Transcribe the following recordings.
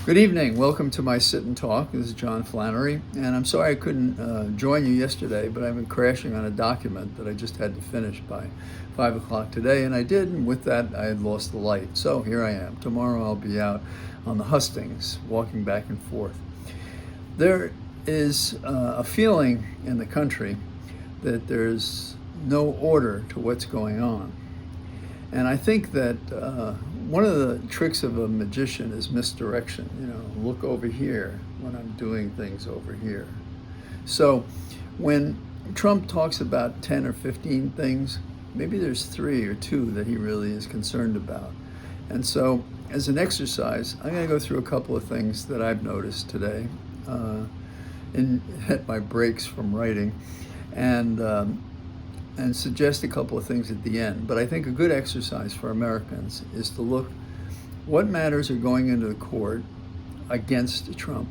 Good evening. Welcome to my sit and talk. This is John Flannery, and I'm sorry I couldn't join you yesterday, but I've been crashing on a document that I just had to finish by 5 o'clock today, and I did, and with that, I had lost the light. So here I am. Tomorrow I'll be out on the hustings, walking back and forth. There is a feeling in the country that there's no order to what's going on. And I think that one of the tricks of a magician is misdirection. Look over here when I'm doing things over here. So when Trump talks about 10 or 15 things, maybe there's 3 or 2 that he really is concerned about. And so as an exercise, I'm going to go through a couple of things that I've noticed today at my breaks from writing. And suggest a couple of things at the end. But I think a good exercise for Americans is to look what matters are going into the court against Trump,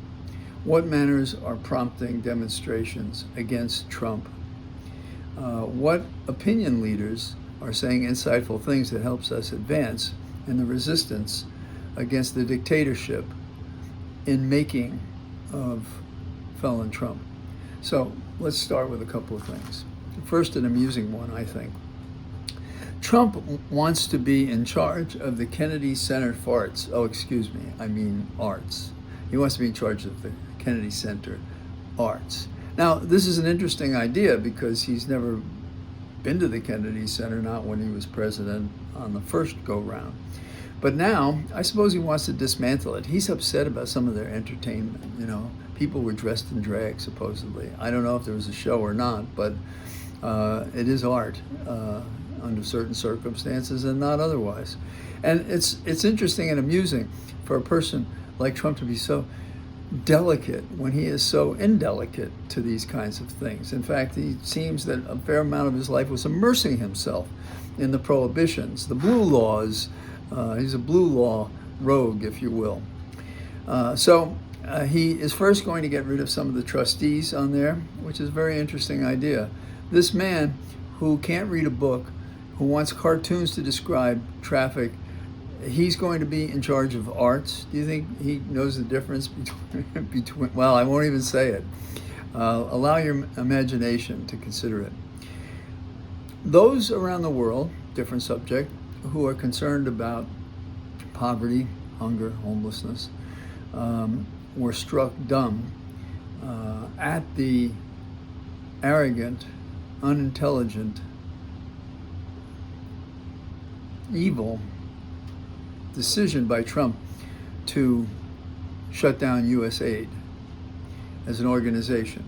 what matters are prompting demonstrations against Trump, what opinion leaders are saying insightful things that helps us advance in the resistance against the dictatorship in making of felon Trump. So let's start with a couple of things. First, an amusing one, I think. Trump wants to be in charge of the Kennedy Center for Arts. Oh, excuse me, I mean arts. He wants to be in charge of the Kennedy Center Arts. Now, this is an interesting idea because he's never been to the Kennedy Center, not when he was president on the first go-round. But now, I suppose he wants to dismantle it. He's upset about some of their entertainment. People were dressed in drag, supposedly. I don't know if there was a show or not, but it is art under certain circumstances and not otherwise. And it's interesting and amusing for a person like Trump to be so delicate when he is so indelicate to these kinds of things. In fact, he seems that a fair amount of his life was immersing himself in the prohibitions, the blue laws. He's a blue law rogue, if you will. So he is first going to get rid of some of the trustees on there, which is a very interesting idea. This man who can't read a book, who wants cartoons to describe traffic, he's going to be in charge of arts. Do you think he knows the difference between well, I won't even say it. Allow your imagination to consider it. Those around the world, different subject, who are concerned about poverty, hunger, homelessness, were struck dumb at the arrogant, unintelligent, evil decision by Trump to shut down U.S. aid as an organization.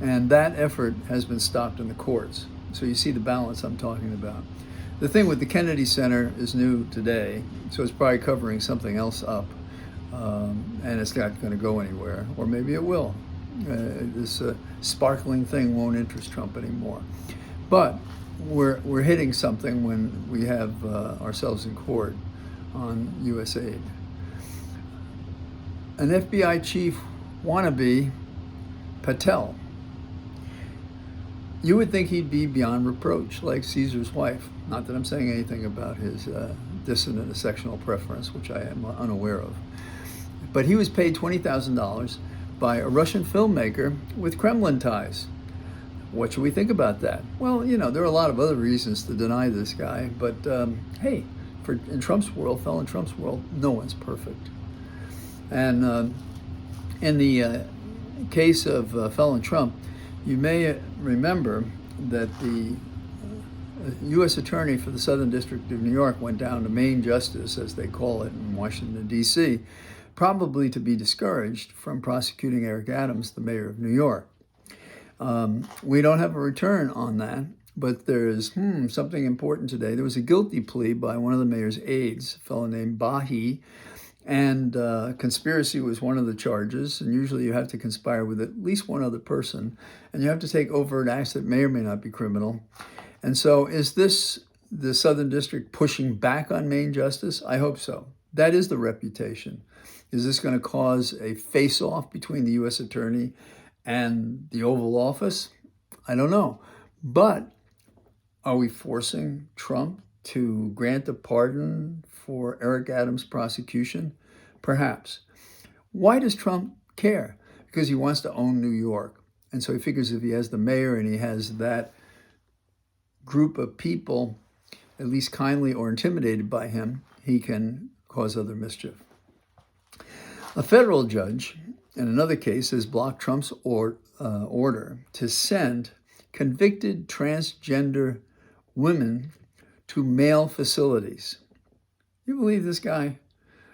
And that effort has been stopped in the courts. So you see the balance I'm talking about. The thing with the Kennedy Center is new today, so it's probably covering something else up, and it's not going to go anywhere, or maybe it will. This sparkling thing won't interest Trump anymore. But we're hitting something when we have ourselves in court on U.S. aid. An FBI chief wannabe, Patel. You would think he'd be beyond reproach, like Caesar's wife. Not that I'm saying anything about his dissonant sexual preference, which I am unaware of. But he was paid $20,000 by a Russian filmmaker with Kremlin ties. What should we think about that? Well, there are a lot of other reasons to deny this guy, but hey, in Trump's world, felon Trump's world, no one's perfect. And in the case of felon Trump, you may remember that the U.S. Attorney for the Southern District of New York went down to Main Justice, as they call it in Washington, D.C., probably to be discouraged from prosecuting Eric Adams, the mayor of New York. We don't have a return on that, but there is something important today. There was a guilty plea by one of the mayor's aides, a fellow named Bahi, and conspiracy was one of the charges. And usually you have to conspire with at least one other person, and you have to take overt acts that may or may not be criminal. And so is this the Southern District pushing back on Main Justice? I hope so. That is the reputation. Is this going to cause a face-off between the U.S. Attorney and the Oval Office? I don't know. But are we forcing Trump to grant a pardon for Eric Adams' prosecution? Perhaps. Why does Trump care? Because he wants to own New York. And so he figures if he has the mayor and he has that group of people, at least kindly or intimidated by him, he can cause other mischief. A federal judge, in another case, has blocked Trump's order to send convicted transgender women to male facilities. You believe this guy?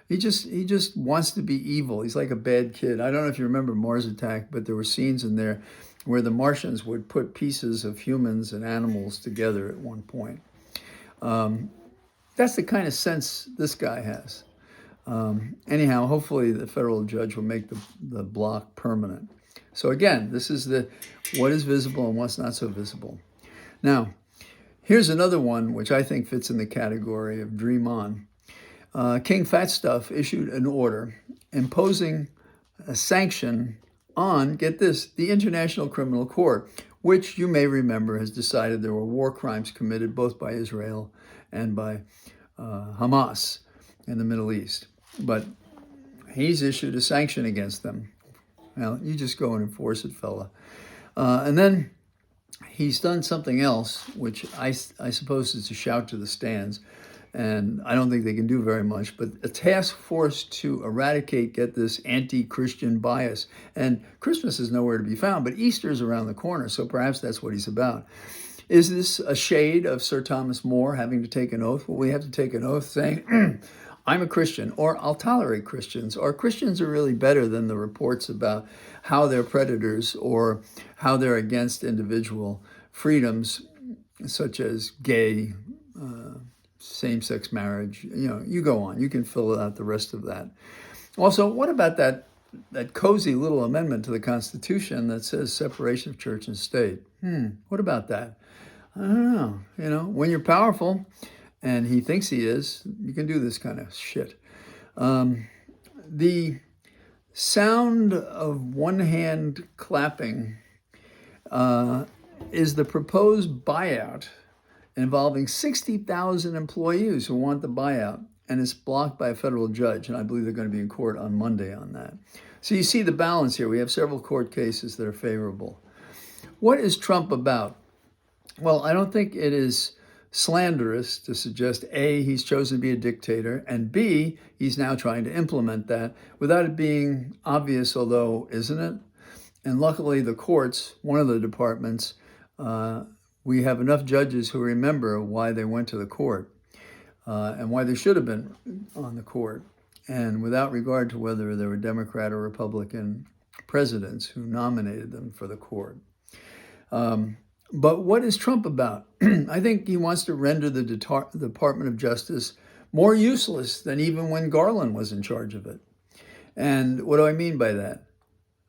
He just wants to be evil. He's like a bad kid. I don't know if you remember Mars Attack, but there were scenes in there where the Martians would put pieces of humans and animals together at one point. That's the kind of sense this guy has. Anyhow, hopefully the federal judge will make the block permanent. So again, this is what is visible and what's not so visible. Now, here's another one which I think fits in the category of dream on. King Fat Stuff issued an order imposing a sanction on, get this, the International Criminal Court, which you may remember has decided there were war crimes committed both by Israel and by Hamas in the Middle East. But he's issued a sanction against them. Well, you just go and enforce it, fella. And then he's done something else, which I suppose is a shout to the stands. And I don't think they can do very much, but a task force to eradicate, get this, anti-Christian bias. And Christmas is nowhere to be found, but Easter's around the corner, so perhaps that's what he's about. Is this a shade of Sir Thomas More having to take an oath? Well, we have to take an oath saying, I'm a Christian, or I'll tolerate Christians, or Christians are really better than the reports about how they're predators or how they're against individual freedoms, such as gay, same-sex marriage. You go on. You can fill out the rest of that. Also, what about that cozy little amendment to the Constitution that says separation of church and state? What about that? I don't know. When you're powerful, and he thinks he is, you can do this kind of shit. The sound of one hand clapping is the proposed buyout involving 60,000 employees who want the buyout, and it's blocked by a federal judge, and I believe they're going to be in court on Monday on that. So you see the balance here. We have several court cases that are favorable. What is Trump about? Well, I don't think it is slanderous to suggest, A, he's chosen to be a dictator, and B, he's now trying to implement that without it being obvious, although, isn't it? And luckily, the courts, one of the departments, we have enough judges who remember why they went to the court and why they should have been on the court, and without regard to whether they were Democrat or Republican presidents who nominated them for the court. But what is Trump about? I think he wants to render the Department of Justice more useless than even when Garland was in charge of it. And what do I mean by that?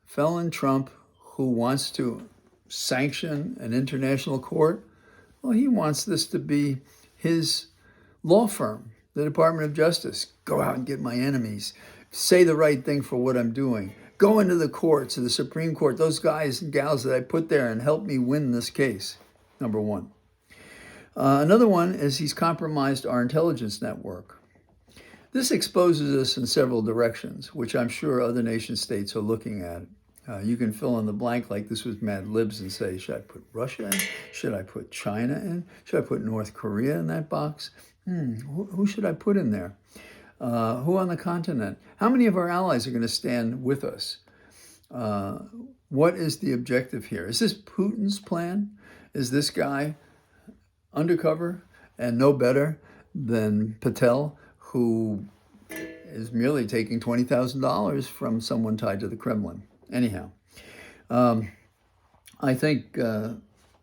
Felon Trump, who wants to sanction an international court, well, he wants this to be his law firm, the Department of Justice. Go out and get my enemies. Say the right thing for what I'm doing. Go into the courts, to the Supreme Court, those guys and gals that I put there, and help me win this case, number one. Another one is he's compromised our intelligence network. This exposes us in several directions, which I'm sure other nation states are looking at. You can fill in the blank like this was Mad Libs and say, should I put Russia in? Should I put China in? Should I put North Korea in that box? Who should I put in there? Who on the continent? How many of our allies are going to stand with us? What is the objective here? Is this Putin's plan? Is this guy undercover and no better than Patel, who is merely taking $20,000 from someone tied to the Kremlin? Anyhow, I think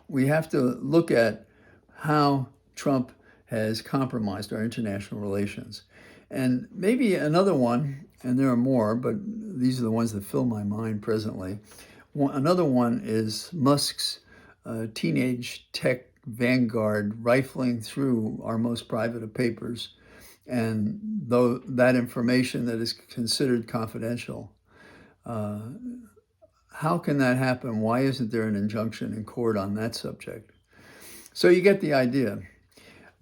we have to look at how Trump has compromised our international relations. And maybe another one, and there are more, but these are the ones that fill my mind presently. Another one is Musk's teenage tech vanguard rifling through our most private of papers, and though that information that is considered confidential. How can that happen? Why isn't there an injunction in court on that subject? So you get the idea.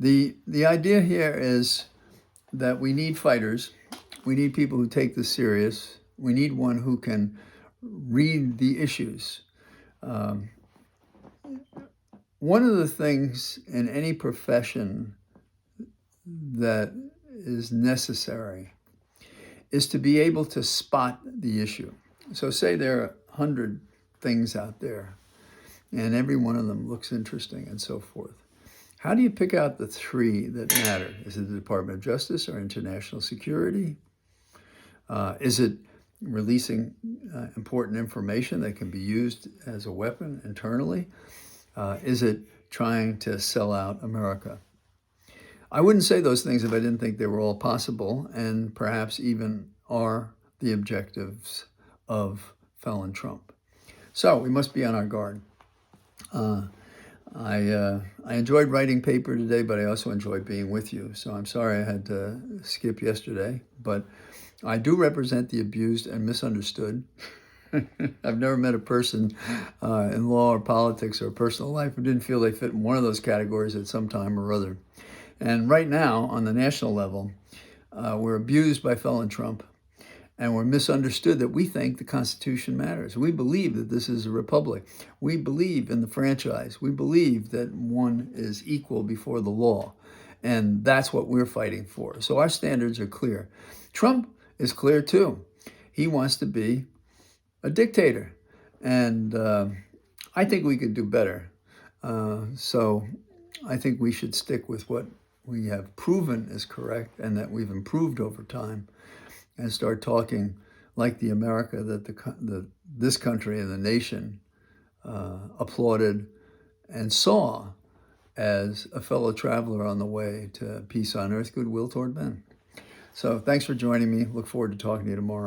The idea here is that we need fighters. We need people who take this serious. We need one who can read the issues. One of the things in any profession that is necessary is to be able to spot the issue. So say there are 100 things out there, and every one of them looks interesting and so forth. How do you pick out the 3 that matter? Is it the Department of Justice or international security? Is it releasing important information that can be used as a weapon internally? Is it trying to sell out America? I wouldn't say those things if I didn't think they were all possible and perhaps even are the objectives of felon Trump. So we must be on our guard. I enjoyed writing paper today, but I also enjoyed being with you. So I'm sorry I had to skip yesterday, but I do represent the abused and misunderstood. I've never met a person in law or politics or personal life who didn't feel they fit in one of those categories at some time or other. And right now, on the national level, we're abused by felon Trump, and we're misunderstood that we think the Constitution matters. We believe that this is a republic. We believe in the franchise. We believe that one is equal before the law, and that's what we're fighting for. So our standards are clear. Trump is clear too. He wants to be a dictator, and I think we could do better. So I think we should stick with what we have proven is correct and that we've improved over time, and start talking like the America that this country and the nation applauded and saw as a fellow traveler on the way to peace on earth, goodwill toward men. So thanks for joining me. Look forward to talking to you tomorrow.